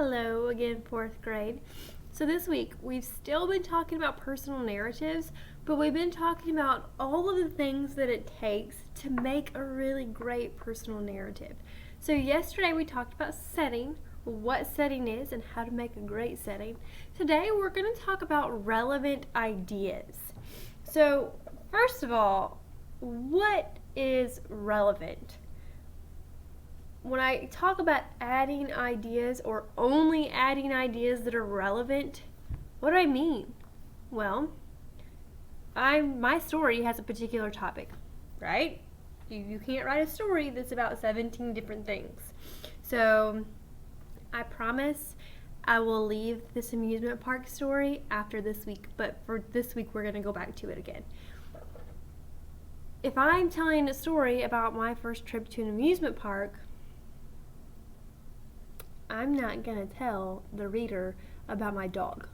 Hello again, fourth grade. So this week we've still been talking about personal narratives, but we've been talking about all of the things that it takes to make a really great personal narrative. So yesterday we talked about setting, what setting is and how to make a great setting. Today we're going to talk about relevant ideas. So first of all, what is relevant? When I talk about adding ideas or only adding ideas that are relevant, what do I mean? Well, my story has a particular topic, right? You can't write a story that's about 17 different things. So I promise I will leave this amusement park story after this week, but for this week we're going to go back to it again. If I'm telling a story about my first trip to an amusement park, I'm not going to tell the reader about my dog.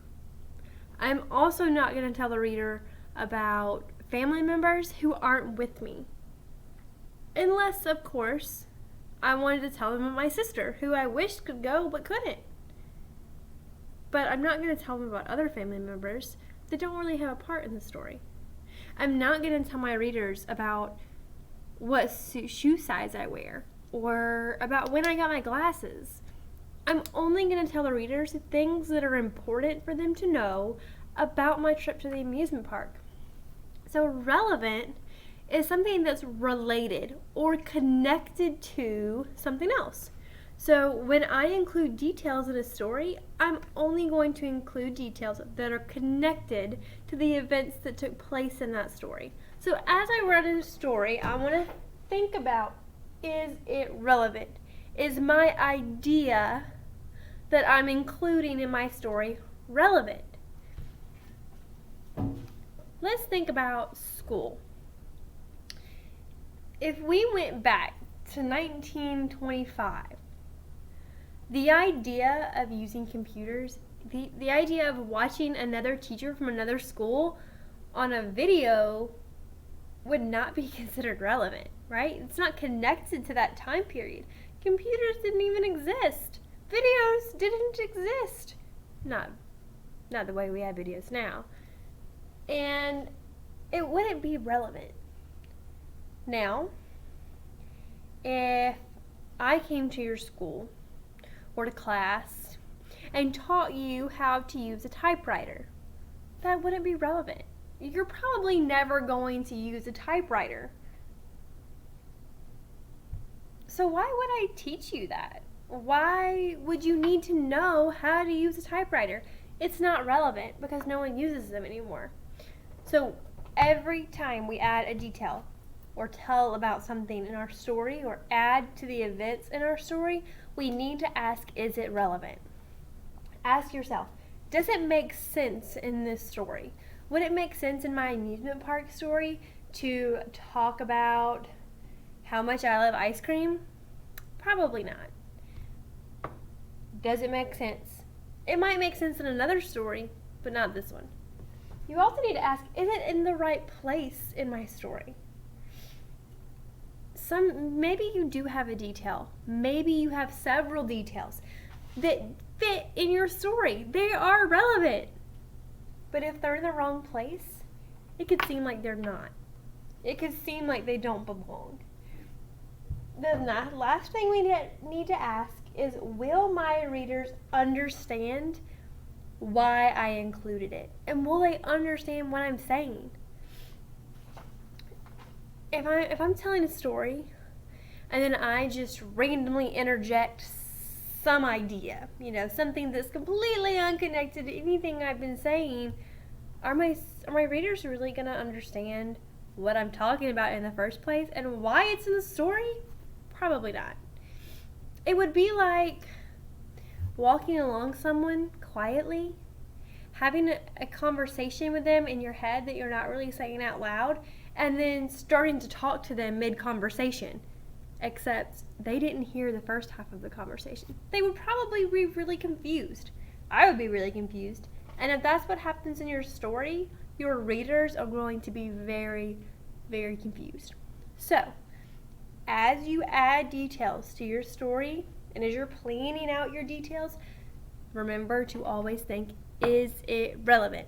I'm also not going to tell the reader about family members who aren't with me. Unless, of course, I wanted to tell them about my sister, who I wished could go but couldn't. But I'm not going to tell them about other family members that don't really have a part in the story. I'm not going to tell my readers about what shoe size I wear or about when I got my glasses. I'm only going to tell the readers things that are important for them to know about my trip to the amusement park. So relevant is something that's related or connected to something else. So when I include details in a story, I'm only going to include details that are connected to the events that took place in that story. So as I write a story, I want to think about, is it relevant? Is my idea that I'm including in my story relevant? Let's think about school. If we went back to 1925, the idea of using computers, the idea of watching another teacher from another school on a video would not be considered relevant, right? It's not connected to that time period. Computers didn't even exist. Videos didn't exist. Not the way we have videos now. And it wouldn't be relevant. Now, if I came to your school or to class and taught you how to use a typewriter, that wouldn't be relevant. You're probably never going to use a typewriter. So why would I teach you that? Why would you need to know how to use a typewriter? It's not relevant because no one uses them anymore. So every time we add a detail or tell about something in our story or add to the events in our story, we need to ask, is it relevant? Ask yourself, does it make sense in this story? Would it make sense in my amusement park story to talk about how much I love ice cream? Probably not. Does it make sense? It might make sense in another story, but not this one. You also need to ask, is it in the right place in my story? Maybe you do have a detail. Maybe you have several details that fit in your story. They are relevant. But if they're in the wrong place, it could seem like they're not. It could seem like they don't belong. The last thing we need to ask is, will my readers understand why I included it? And will they understand what I'm saying? If I'm telling a story and then I just randomly interject some idea, something that's completely unconnected to anything I've been saying, are my readers really going to understand what I'm talking about in the first place and why it's in the story? Probably not. It would be like walking along someone quietly, having a conversation with them in your head that you're not really saying out loud, and then starting to talk to them mid-conversation, except they didn't hear the first half of the conversation. They would probably be really confused. I would be really confused. And if that's what happens in your story, your readers are going to be very, very confused. So, as you add details to your story, and as you're planning out your details, remember to always think, is it relevant?